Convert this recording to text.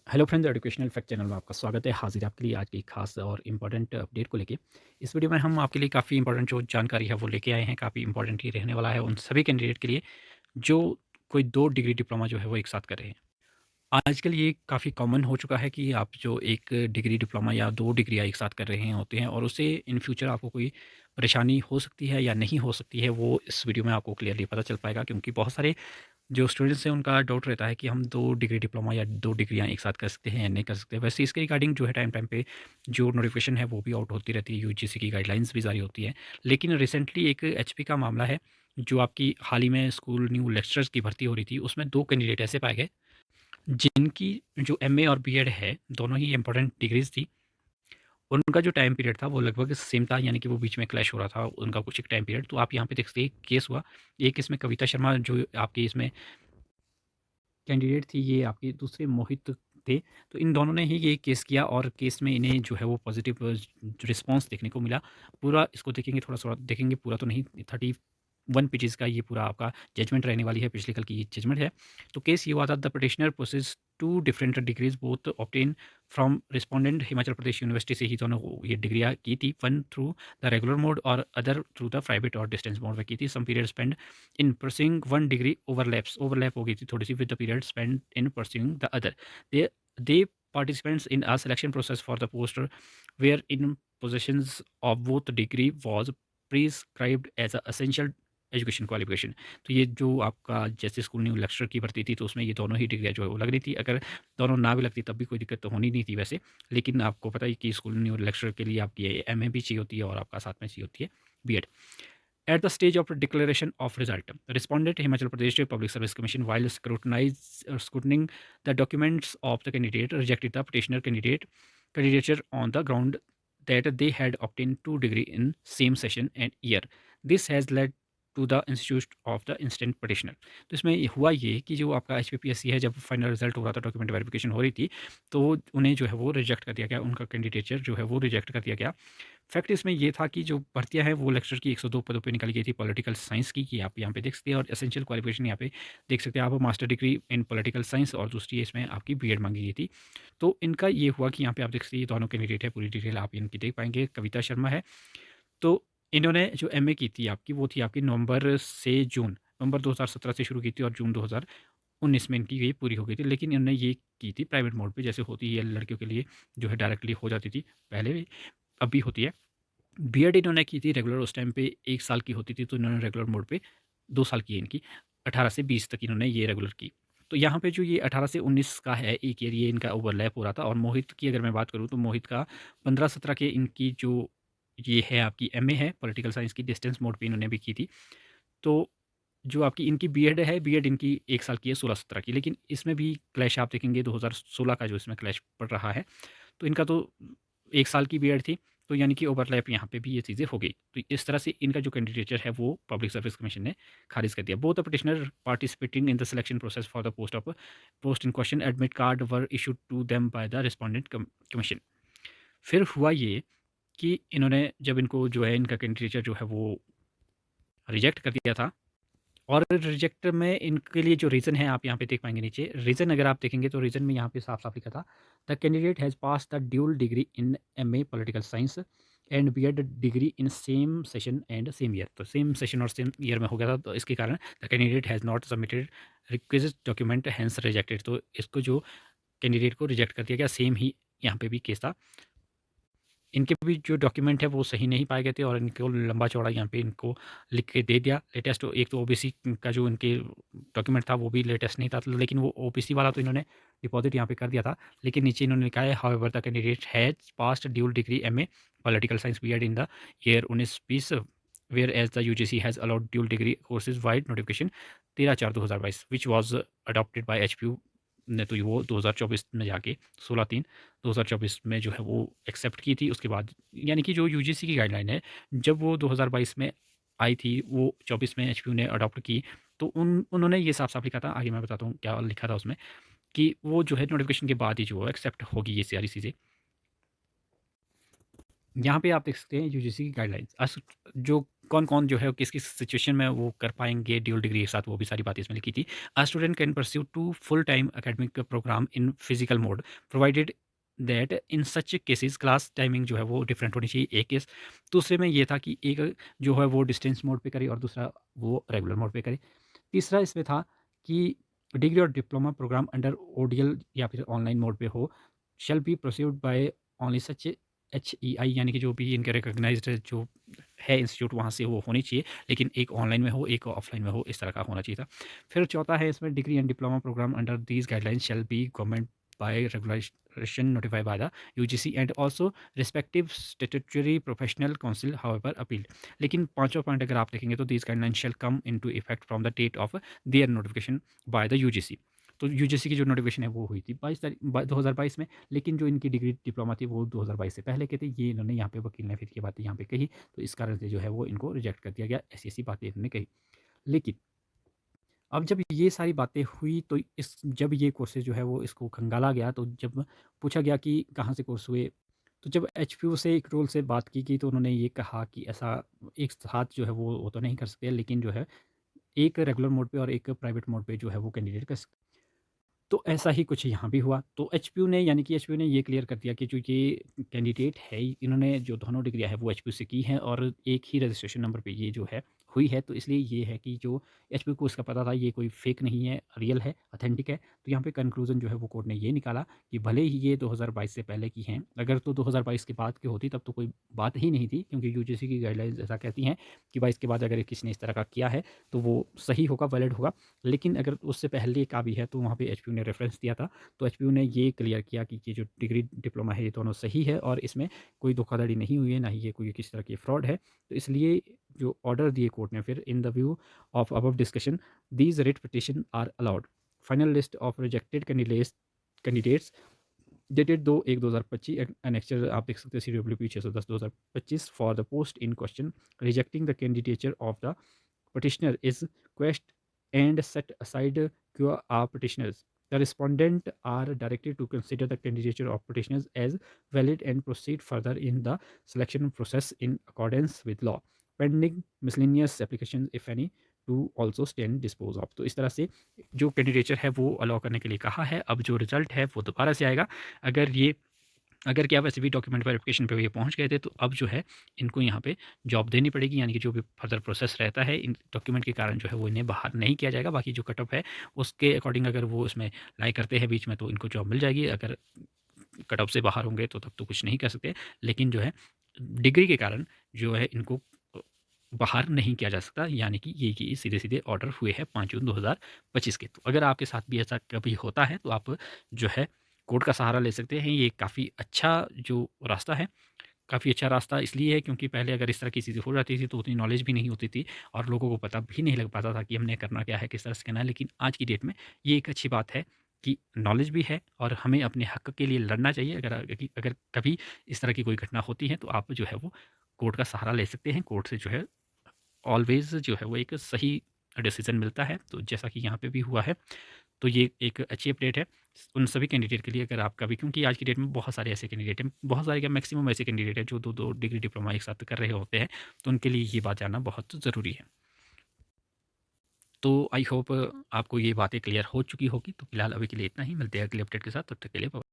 Hello friends, educational fact channel में आपका स्वागत है। हाजिर आपके लिए आज की खास और इम्पोर्टेंट अपडेट को लेके। इस वीडियो में हम आपके लिए काफ़ी इंपॉर्टेंट जो जानकारी है वो लेके आए हैं। काफ़ी इंपॉर्टेंट ही रहने वाला है उन सभी कैंडिडेट के लिए जो कोई 2 डिग्री डिप्लोमा जो है वो एक साथ कर रहे हैं। आजकल ये काफ़ी कॉमन हो चुका है कि आप जो 1 डिग्री डिप्लोमा या 2 डिग्रियाँ एक साथ कर रहे हैं होते हैं और उससे इन फ्यूचर आपको कोई परेशानी हो सकती है या नहीं हो सकती है, वो इस वीडियो में आपको क्लियरली पता चल पाएगा। क्योंकि बहुत सारे जो स्टूडेंट्स हैं उनका डाउट रहता है कि हम 2 डिग्री डिप्लोमा या 2 डिग्रियाँ एक साथ कर सकते हैं या नहीं कर सकते। वैसे इसके रिगार्डिंग जो है टाइम टाइम पे जो नोटिफिकेशन है वो भी आउट होती रहती है, यूजीसी की गाइडलाइंस भी जारी होती है। लेकिन रिसेंटली एक एचपी का मामला है, जो आपकी हाल ही में स्कूल न्यू लेक्चरर्स की भर्ती हो रही थी, उसमें 2 कैंडिडेट ऐसे पाए गए जिनकी जो एमए और बीएड है, दोनों ही इंपॉर्टेंट डिग्रीज़ थी। उनका जो टाइम पीरियड था वो लगभग सेम था, यानी कि वो बीच में क्लैश हो रहा था उनका कुछ एक टाइम पीरियड। तो आप यहाँ पे देख सकते हैं केस हुआ। एक इसमें कविता शर्मा जो आपकी इसमें कैंडिडेट थी, ये आपके दूसरे मोहित थे। तो इन दोनों ने ही ये केस किया और केस में इन्हें जो है वो पॉजिटिव रिस्पॉन्स देखने को मिला। पूरा इसको देखेंगे, थोड़ा-थोड़ा देखेंगे, पूरा तो नहीं, 31 पेजेज़ का ये पूरा आपका जजमेंट रहने वाली है, पिछले कल की ये जजमेंट है। तो केस ये हुआ था, the petitioner possess 2 different degrees both obtain from respondent Himachal Pradesh University से ही दोनों ये डिग्रियाँ की थी, one through the regular mode और अदर थ्रू द प्राइवेट और डिस्टेंस मोड में की थी। Some period spend in pursuing one degree overlap हो गई थी थोड़ी सी with the period spent in pursuing the other. They participants in a selection process for the post where in possessions of both degree was prescribed as a essential education qualification. तो ये जो आपका जैसे स्कूल न्यू लेक्चरर की भर्ती थी, तो उसमें ये दोनों ही डिग्रियाँ जो है वो लग रही थी। अगर दोनों ना भी लगती तब भी कोई दिक्कत तो होनी नहीं थी वैसे। लेकिन आपको पता ही कि स्कूल न्यू लेक्चरर के लिए आपकी एमए भी चाहिए होती है और आपका साथ में चाहिए होती है BEd. At the stage of declaration of result, respondent Himachal Pradesh Public Service Commission, while scrutinizing the documents of the candidate, rejected the petitioner candidature on the ground that they had obtained 2 degree in same session and year. This has led to the institute of the instant petitioner. तो इसमें हुआ ये कि जो आपका HPPSC है, जब final result हो रहा था, डॉक्यूमेंट वेरिफिकेशन हो रही थी, तो उन्हें जो है वो रिजेक्ट कर दिया गया, उनका कैंडिडेचर जो है वो रिजेक्ट कर दिया गया। फैक्ट इसमें ये था कि जो भर्तियाँ हैं वो लेक्चर की 102 पदों पे निकाली गई थी पॉलिटिकल साइंस की, कि आप यहाँ पे देख सकते हैं। और एसेंशियल क्वालिफिकेशन यहाँ पे देख सकते हैं आप, master degree in political science, और दूसरी इसमें आपकी बीएड मांगी गई थी। तो इनका ये हुआ कि यहाँ पे आप देख सकते हैं ये दोनों कैंडिडेट है, पूरी डिटेल आप इनकी देख पाएंगे। कविता शर्मा है, तो इन्होंने जो एमए की थी आपकी, वो थी आपकी नवंबर से जून, नवंबर 2017 से शुरू की थी और जून 2019 में इनकी ये पूरी हो गई थी। लेकिन इन्होंने ये की थी प्राइवेट मोड पे, जैसे होती है लड़कियों के लिए, जो है डायरेक्टली हो जाती थी पहले भी, अब भी होती है। बीएड इन्होंने की थी रेगुलर, उस टाइम पे 1 साल की होती थी, तो इन्होंने रेगुलर मोड पे 2 साल की है इनकी, 18 से 20 तक इन्होंने ये रेगुलर की। तो यहाँ पे जो ये 18 से 19 का है, 1 ईयर ये इनका ओवरलैप हो रहा था। और मोहित की अगर मैं बात करूँ, तो मोहित का 15-17 के इनकी जो ये है आपकी एमए है पॉलिटिकल साइंस की, डिस्टेंस मोड पे इन्होंने भी की थी। तो जो आपकी इनकी बीएड है, बीएड इनकी 1 साल की है, 16-17 की। लेकिन इसमें भी क्लैश आप देखेंगे 2016 का जो इसमें क्लैश पड़ रहा है। तो इनका तो 1 साल की बीएड थी, तो यानी कि ओवरलैप यहाँ पे भी ये चीज़ें हो गई। तो इस तरह से इनका जो कैंडिडेचर है वो पब्लिक सर्विस कमीशन ने खारिज कर दिया। Both the petitioner participating in the selection process for the post in question admit card were issued to them by the respondent commission. फिर हुआ ये कि इन्होंने जब इनको जो है इनका कैंडिडेचर जो है वो रिजेक्ट कर दिया था, और रिजेक्ट में इनके लिए जो रीज़न है आप यहाँ पे देख पाएँगे नीचे। रीज़न अगर आप देखेंगे तो रीज़न में यहाँ पे साफ-साफ लिखा था, the candidate has passed the dual degree in MA political science and BEd degree in same session and same year. तो सेम सेशन और सेम ईयर में हो गया था, तो इसके कारण the candidate has not submitted requisite document hence rejected. तो इसको जो कैंडिडेट को रिजेक्ट कर दिया गया। सेम ही यहाँ पे भी केस था। इनके भी जो डॉक्यूमेंट है वो सही नहीं पाए गए थे, और इनको लंबा चौड़ा यहाँ पे इनको लिख के दे दिया। लेटेस्ट तो एक तो ओबीसी का जो इनके डॉक्यूमेंट था वो भी लेटेस्ट नहीं था, लेकिन वो ओबीसी वाला तो इन्होंने डिपॉजिट यहाँ पे कर दिया था। लेकिन नीचे इन्होंने लिखा है, however the candidate has passed dual degree MA political science BEd in the year 19-20, whereas the UGC has allowed dual degree courses vide notification 13/4/2022 which was adopted by HPU ने। तो वो 2024 में जाके 16/3 2024 में जो है वो एक्सेप्ट की थी। उसके बाद यानी कि जो यूजीसी की गाइडलाइन है, जब वो 2022 में आई थी, वो 24 में एचपीयू ने अडॉप्ट की। तो उन्होंने ये साफ-साफ लिखा था, आगे मैं बताता हूँ क्या लिखा था उसमें, कि वो जो है नोटिफिकेशन के बाद ही जो है एक्सेप्ट होगी ये सारी चीज़ें। यहाँ पे आप देख सकते हैं यूजीसी की गाइडलाइंस जो कौन-कौन जो है किस-किस सिचुएशन में वो कर पाएँगे ड्यूल डिग्री के साथ, वो भी सारी बातें इसमें लिखी थी। A student can pursue two full time academic programme in physical mode provided that in such cases class timing जो है वो डिफरेंट होनी चाहिए, एक केस। दूसरे में ये था कि एक जो है वो डिस्टेंस मोड पे करे और दूसरा वो रेगुलर मोड पे करे। तीसरा इसमें था कि डिग्री और डिप्लोमा प्रोग्राम अंडर ओडीएल या फिर ऑनलाइन मोड पे हो, shall be perceived by only such HEI, यानी कि जो भी इनके रिकॉग्नाइज्ड जो है इंस्टीट्यूट वहाँ से वो होनी चाहिए, लेकिन एक ऑनलाइन में हो, एक ऑफलाइन में हो, इस तरह का होना चाहिए था। फिर चौथा है इसमें degree and diploma programme under these guidelines shall be governed by regulation notified by the UGC and also respective statutory professional council however appeal. लेकिन पाँचों पॉइंट अगर आप देखेंगे तो these guidelines shall come into effect from the date of their notification by the UGC. तो UGC की जो notification है वो हुई थी 2022 में, लेकिन जो इनकी डिग्री डिप्लोमा थी वो 2022 से पहले के थे। ये इन्होंने यहाँ पे वकील ने फिर ये बातें यहाँ पे कही, तो इस कारण से जो है वो इनको रिजेक्ट कर दिया गया, ऐसी-ऐसी बातें इन्होंने कही। लेकिन अब जब ये सारी बातें हुई तो इस जब ये कोर्सेज़ जो है वो इसको खंगाला गया, तो जब पूछा गया कि कहाँ से कोर्स हुए, तो जब एचपीयू से एक रोल से बात की गई तो उन्होंने ये कहा कि ऐसा एक साथ जो है वो तो नहीं कर सकते, लेकिन जो है एक रेगुलर मोड पे और एक प्राइवेट मोड पे जो है वो कैंडिडेट कर सकते। तो ऐसा ही कुछ यहाँ भी हुआ। तो एचपीयू ने, यानी कि एचपीयू ने ये क्लियर कर दिया कि जो ये कैंडिडेट है, इन्होंने जो दोनों डिग्रियाँ हैं वो एचपीयू से की हैं और एक ही रजिस्ट्रेशन नंबर पे ये जो है हुई है। तो इसलिए ये है कि जो एचपीयू को इसका पता था ये कोई फेक नहीं है, रियल है, ऑथेंटिक है। तो यहाँ पे कंक्लूज़न जो है वो कोर्ट ने ये निकाला कि भले ही ये 2022 से पहले की हैं, अगर तो 2022 के बाद की होती तब तो कोई बात ही नहीं थी, क्योंकि यूजीसी की गाइडलाइंस ऐसा कहती हैं कि 22 के बाद अगर किसी ने इस तरह का किया है तो वो सही होगा, वैलिड होगा। लेकिन अगर उससे पहले का भी है तो वहाँ पे एचपीयू ने रेफ़रेंस दिया था। तो एचपीयू ने ये क्लियर किया कि ये जो डिग्री डिप्लोमा है ये दोनों सही है और इसमें कोई धोखाधड़ी नहीं हुई है, ना ही ये कोई किसी तरह की फ्रॉड है। तो इसलिए जो ऑर्डर दिए कोर्ट ने फिर, in the view of above discussion these writ petition are allowed. Final list of rejected candidates dated 2/1/2025 annexure आप देख सकते हैं CWP 610/2025 for the post in question rejecting the candidature of the petitioner is quest and set aside QA petitioners. The respondent are directed to consider the candidature of petitioners as valid and proceed further in the selection process in accordance with law. Pending miscellaneous applications, if any, to also stand dispose of. तो इस तरह से जो candidature है वो allow करने के लिए कहा है। अब जो रिजल्ट है वो दोबारा से आएगा। अगर क्या वैसे भी डॉक्यूमेंट वेरिफिकेशन पे ये पहुंच गए थे तो अब जो है इनको यहाँ पे जॉब देनी पड़ेगी, यानी कि जो भी फर्दर प्रोसेस रहता है इन डॉक्यूमेंट के कारण जो है वो इन्हें बाहर नहीं किया जाएगा। बाकी जो कट ऑफ है उसके अकॉर्डिंग अगर वो इसमें लाई करते हैं बीच में तो इनको जॉब मिल जाएगी। अगर कट ऑफ से बाहर होंगे तो तब तो कुछ नहीं कर सकते, लेकिन जो है डिग्री के कारण जो है इनको बाहर नहीं किया जा सकता, यानी कि ये सीधे-सीधे ऑर्डर हुए हैं 5 जून 2025 के। तो अगर आपके साथ भी ऐसा कभी होता है तो आप जो है कोर्ट का सहारा ले सकते हैं। ये काफ़ी अच्छा जो रास्ता है, काफ़ी अच्छा रास्ता इसलिए है क्योंकि पहले अगर इस तरह की चीज़ें हो जाती थी तो उतनी नॉलेज भी नहीं होती थी और लोगों को पता भी नहीं लग पाता था कि हमने करना क्या है, किस तरह से करना है। लेकिन आज की डेट में ये एक अच्छी बात है कि नॉलेज भी है और हमें अपने हक़ के लिए लड़ना चाहिए। अगर कभी इस तरह की कोई घटना होती है तो आप जो है वो कोर्ट का सहारा ले सकते हैं। कोर्ट से जो है ऑलवेज़ जो है वो एक सही डिसीज़न मिलता है। तो जैसा कि यहाँ पे भी हुआ है, तो ये एक अच्छी अपडेट है उन सभी कैंडिडेट के लिए। अगर आपका भी, क्योंकि आज की डेट में बहुत सारे ऐसे कैंडिडेट हैं, बहुत सारे क्या मैक्सिमम ऐसे कैंडिडेट हैं जो 2-2 डिग्री डिप्लोमा एक साथ कर रहे होते हैं, तो उनके लिए ये बात जानना बहुत ज़रूरी है। तो आई होप आपको ये बातें क्लियर हो चुकी होगी। तो फिलहाल अभी के लिए इतना ही, मिलते हैं अगले अपडेट के साथ, तब तक के लिए बाय।